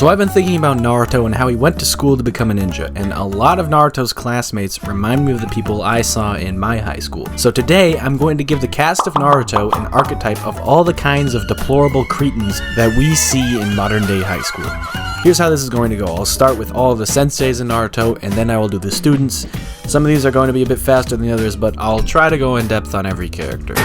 So I've been thinking about Naruto and how he went to school to become a ninja, and a lot of Naruto's classmates remind me of the people I saw in my high school. So today, I'm going to give the cast of Naruto an archetype of all the kinds of deplorable cretins that we see in modern day high school. Here's how this is going to go. I'll start with all of the senseis in Naruto, and then I will do the students. Some of these are going to be a bit faster than the others, but I'll try to go in depth on every character.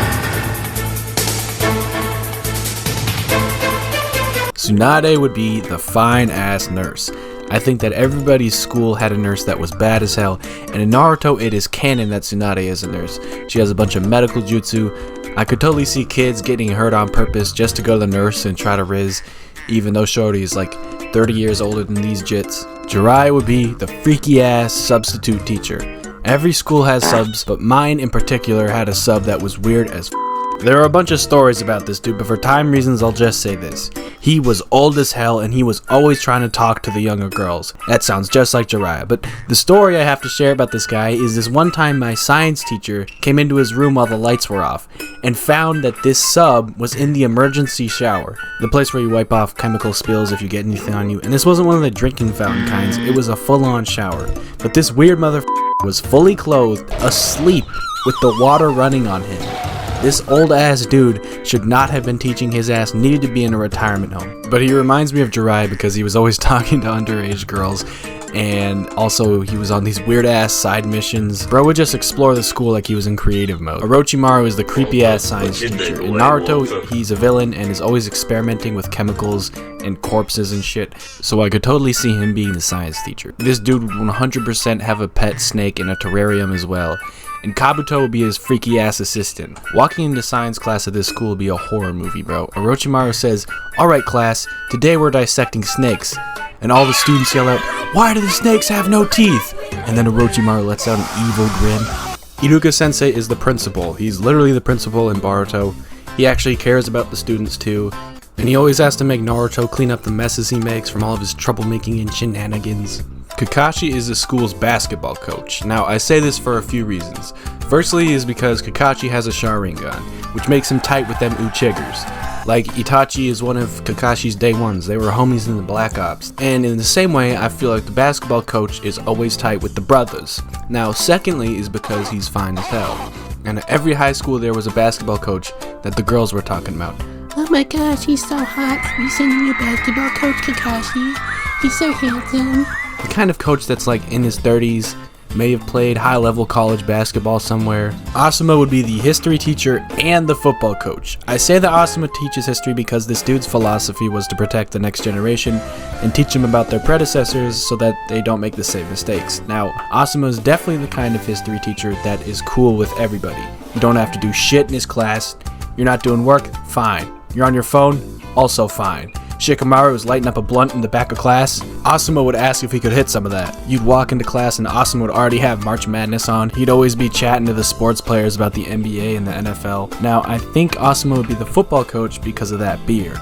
Tsunade would be the fine-ass nurse. I think that everybody's school had a nurse that was bad as hell, and in Naruto it is canon that Tsunade is a nurse. She has a bunch of medical jutsu. I could totally see kids getting hurt on purpose just to go to the nurse and try to riz, even though Shorty is like 30 years older than these jits. Jiraiya would be the freaky-ass substitute teacher. Every school has subs, but mine in particular had a sub that was weird as f***. There are a bunch of stories about this dude, but for time reasons I'll just say this. He was old as hell and he was always trying to talk to the younger girls. That sounds just like Jiraiya, but the story I have to share about this guy is this one time my science teacher came into his room while the lights were off and found that this sub was in the emergency shower, the place where you wipe off chemical spills if you get anything on you, and this wasn't one of the drinking fountain kinds, it was a full-on shower. But this weird motherfucker was fully clothed, asleep, with the water running on him. This old ass dude should not have been teaching. His ass needed to be in a retirement home. But he reminds me of Jiraiya because he was always talking to underage girls, and also he was on these weird ass side missions. Bro would just explore the school like he was in creative mode. Orochimaru is the creepy ass science teacher. In Naruto, he's a villain and is always experimenting with chemicals and corpses and shit, so I could totally see him being the science teacher. This dude would 100% have a pet snake in a terrarium as well. And Kabuto would be his freaky ass assistant. Walking into science class at this school would be a horror movie, bro. Orochimaru says, "Alright class, today we're dissecting snakes." And all the students yell out, "Why do the snakes have no teeth?" And then Orochimaru lets out an evil grin. Iruka sensei is the principal. He's literally the principal in Boruto. He actually cares about the students too. And he always has to make Naruto clean up the messes he makes from all of his troublemaking and shenanigans. Kakashi is the school's basketball coach. Now, I say this for a few reasons. Firstly is because Kakashi has a Sharingan, which makes him tight with them Uchigers. Like, Itachi is one of Kakashi's day ones. They were homies in the Black Ops. And in the same way, I feel like the basketball coach is always tight with the brothers. Now, secondly is because he's fine as hell. And at every high school there was a basketball coach that the girls were talking about. "Oh my gosh, he's so hot. Have you seen your basketball coach, Kakashi? He's so handsome." The kind of coach that's like in his 30s, may have played high-level college basketball somewhere. Asuma would be the history teacher and the football coach. I say that Asuma teaches history because this dude's philosophy was to protect the next generation and teach them about their predecessors so that they don't make the same mistakes. Now, Asuma is definitely the kind of history teacher that is cool with everybody. You don't have to do shit in his class. You're not doing work? Fine. You're on your phone? Also fine. Shikamaru was lighting up a blunt in the back of class. Asuma would ask if he could hit some of that. You'd walk into class and Asuma would already have March Madness on. He'd always be chatting to the sports players about the NBA and the NFL. Now, I think Asuma would be the football coach because of that beard.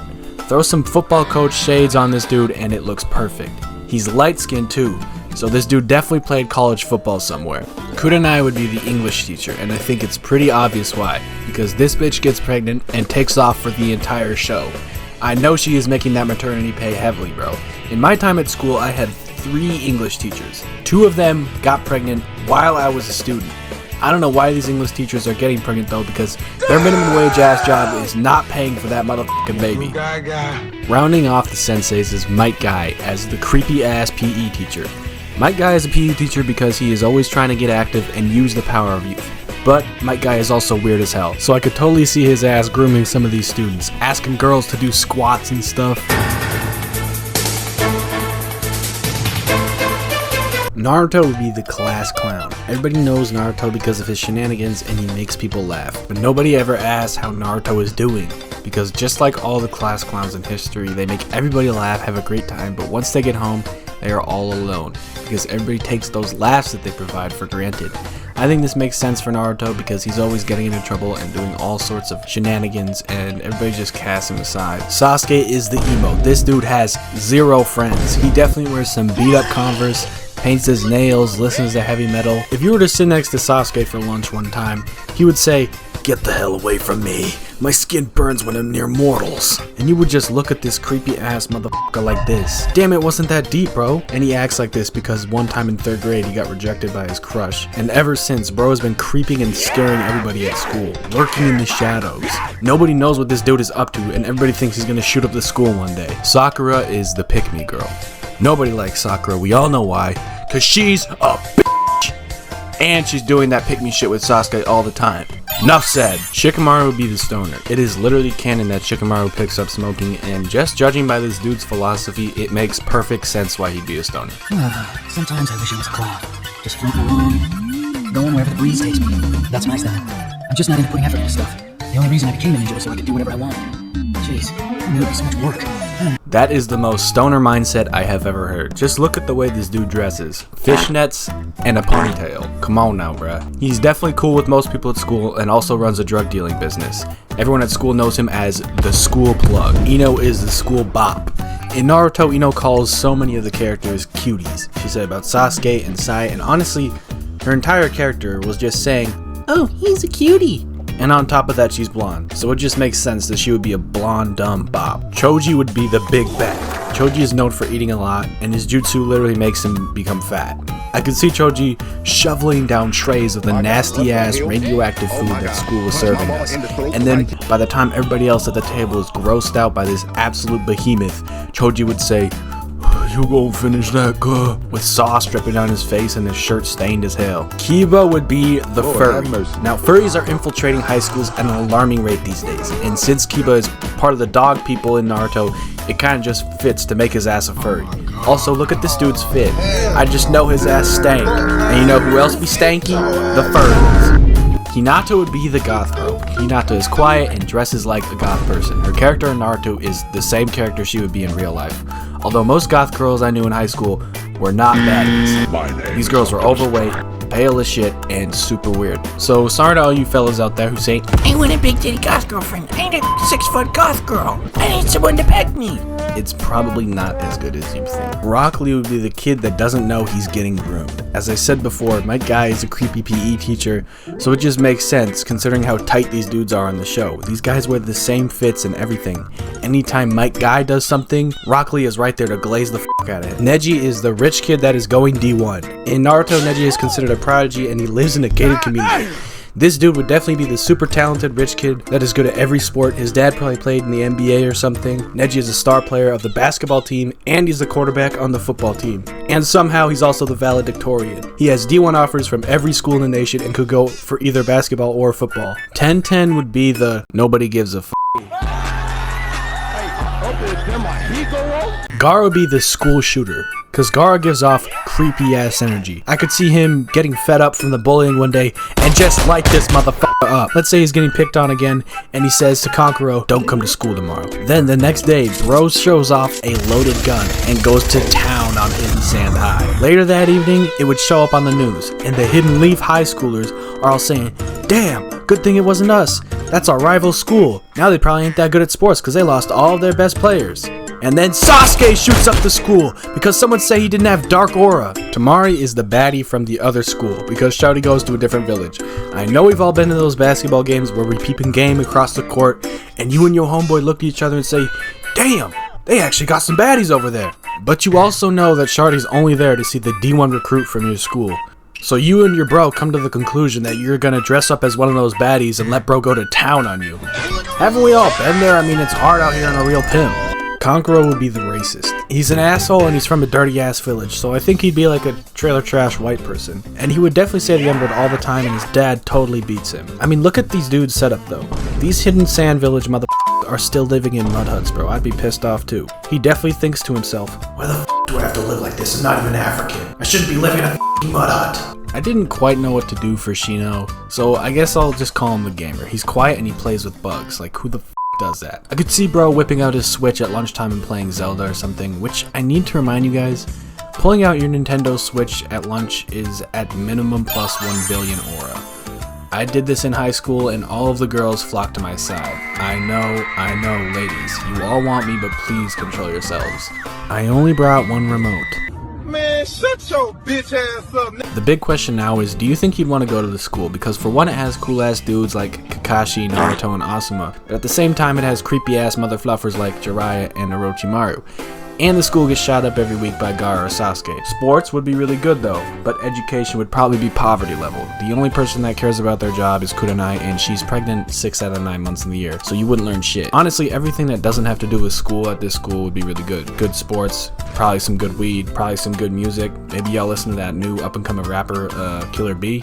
Throw some football coach shades on this dude and it looks perfect. He's light-skinned too, so this dude definitely played college football somewhere. Kurenai would be the English teacher, and I think it's pretty obvious why. Because this bitch gets pregnant and takes off for the entire show. I know she is making that maternity pay heavily, bro. In my time at school, I had 3 English teachers. 2 of them got pregnant while I was a student. I don't know why these English teachers are getting pregnant though, because their minimum wage ass job is not paying for that motherfucking baby. Rounding off the senseis is Might Guy as the creepy ass PE teacher. Might Guy is a PE teacher because he is always trying to get active and use the power of youth. But Might Guy is also weird as hell, so I could totally see his ass grooming some of these students, asking girls to do squats and stuff. Naruto would be the class clown. Everybody knows Naruto because of his shenanigans and he makes people laugh. But nobody ever asks how Naruto is doing, because just like all the class clowns in history, they make everybody laugh, have a great time, but once they get home, they are all alone, because everybody takes those laughs that they provide for granted. I think this makes sense for Naruto because he's always getting into trouble and doing all sorts of shenanigans and everybody just casts him aside. Sasuke is the emo. This dude has 0 friends. He definitely wears some beat up Converse, paints his nails, listens to heavy metal. If you were to sit next to Sasuke for lunch one time, he would say, Get the hell away from me. My skin burns when I'm near mortals. And you would just look at this creepy ass motherfucker like this. Damn, it wasn't that deep, bro. And he acts like this because one time in 3rd grade he got rejected by his crush. And ever since, bro has been creeping and scaring everybody at school, lurking in the shadows. Nobody knows what this dude is up to, and everybody thinks he's gonna shoot up the school one day. Sakura is the pick-me girl. Nobody likes Sakura, we all know why. Cause she's a bitch. And she's doing that pick-me shit with Sasuke all the time. Enough said. Shikamaru would be the stoner. It is literally canon that Shikamaru picks up smoking, and just judging by this dude's philosophy, it makes perfect sense why he'd be a stoner. Sometimes I wish I was a cloud. Just floating along, going wherever the breeze takes me. That's my style. I'm just not into putting effort into stuff. The only reason I became a ninja was so I could do whatever I want. Jeez, I knew it'd be so much work. That is the most stoner mindset I have ever heard. Just look at the way this dude dresses. Fishnets and a ponytail. Come on now, bruh. He's definitely cool with most people at school and also runs a drug dealing business. Everyone at school knows him as the school plug. Ino is the school bop. In Naruto, Ino calls so many of the characters cuties. She said about Sasuke and Sai, and honestly, her entire character was just saying, Oh, he's a cutie. and on top of that she's blonde, so it just makes sense that she would be a blonde dumb bop. Choji would be the big bag. Choji is known for eating a lot, and his jutsu literally makes him become fat. I could see Choji shoveling down trays of the nasty ass radioactive food that school was serving us, and then by the time everybody else at the table is grossed out by this absolute behemoth, Choji would say, "You gon' finish that, girl," with sauce dripping down his face and his shirt stained as hell. Kiba would be the furry. Now, furries are infiltrating high schools at an alarming rate these days, and since Kiba is part of the dog people in Naruto, it kinda just fits to make his ass a furry. Also, look at this dude's fit. I just know his ass stank. And you know who else be stanky? The furries. Hinata would be the goth girl. Hinata is quiet and dresses like a goth person. Her character in Naruto is the same character she would be in real life. Although most goth girls I knew in high school were not baddies. These girls were overweight, pale as shit, and super weird. So sorry to all you fellas out there who say, I want a big titty goth girlfriend. I need a 6-foot goth girl. I need someone to peck me. it's probably not as good as you think. Rock Lee would be the kid that doesn't know he's getting groomed. As I said before, my guy is a creepy PE teacher, so it just makes sense considering how tight these dudes are on the show. These guys wear the same fits and everything. Anytime Mike Guy does something, Rock Lee is right there to glaze the fuck out of it. Neji is the rich kid that is going D1. In Naruto, Neji is considered a prodigy and he lives in a gated community. This dude would definitely be the super talented rich kid that is good at every sport. His dad probably played in the NBA or something. Neji is a star player of the basketball team, and he's the quarterback on the football team. And somehow he's also the valedictorian. He has D1 offers from every school in the nation and could go for either basketball or football. 10-10 would be the nobody gives a f***. Gaara would be the school shooter, cause Gaara gives off creepy ass energy. I could see him getting fed up from the bullying one day and just light this motherfucker up. Let's say he's getting picked on again and he says to Kankuro, don't come to school tomorrow. Then the next day, bro shows off a loaded gun and goes to town on Hidden Sand High. Later that evening, it would show up on the news and the Hidden Leaf high schoolers are all saying, damn, good thing it wasn't us. That's our rival school. Now they probably ain't that good at sports cause they lost all of their best players. And then Sasuke shoots up the school because someone say he didn't have dark aura. Tamari is the baddie from the other school because Shouty goes to a different village. I know we've all been to those basketball games where we peep in game across the court and you and your homeboy look at each other and say, damn, they actually got some baddies over there. But you also know that Shouty's only there to see the D1 recruit from your school. So you and your bro come to the conclusion that you're gonna dress up as one of those baddies and let bro go to town on you. Haven't we all been there? I mean, it's hard out here on a real pimp. Kankuro would be the racist. He's an asshole and he's from a dirty ass village, so I think he'd be like a trailer trash white person. And he would definitely say the N-word all the time and his dad totally beats him. I mean, look at these dudes set up though. These Hidden Sand Village motherfuckers are still living in mud huts, bro. I'd be pissed off too. He definitely thinks to himself, why the f do I have to live like this? I'm not even African. I shouldn't be living in a mud hut. I didn't quite know what to do for Shino, so I guess I'll just call him the gamer. He's quiet and he plays with bugs. Like, who the f does that? I could see bro whipping out his Switch at lunchtime and playing Zelda or something, which I need to remind you guys, pulling out your Nintendo Switch at lunch is at minimum plus 1 billion aura. I did this in high school and all of the girls flocked to my side. I know, ladies, you all want me, but please control yourselves. I only brought one remote. Man, shut your bitch ass up. The big question now is, do you think you'd want to go to the school? Because for one, it has cool ass dudes like Kakashi, Naruto, and Asuma, but at the same time it has creepy ass mother fluffers like Jiraiya and Orochimaru. And the school gets shot up every week by Gaara or Sasuke. Sports would be really good though, but education would probably be poverty level. The only person that cares about their job is Kurenai, and she's pregnant 6 out of 9 months in the year, so you wouldn't learn shit. Honestly, everything that doesn't have to do with school at this school would be really good. Good sports, probably some good weed, probably some good music. Maybe y'all listen to that new up and coming rapper, Killer B.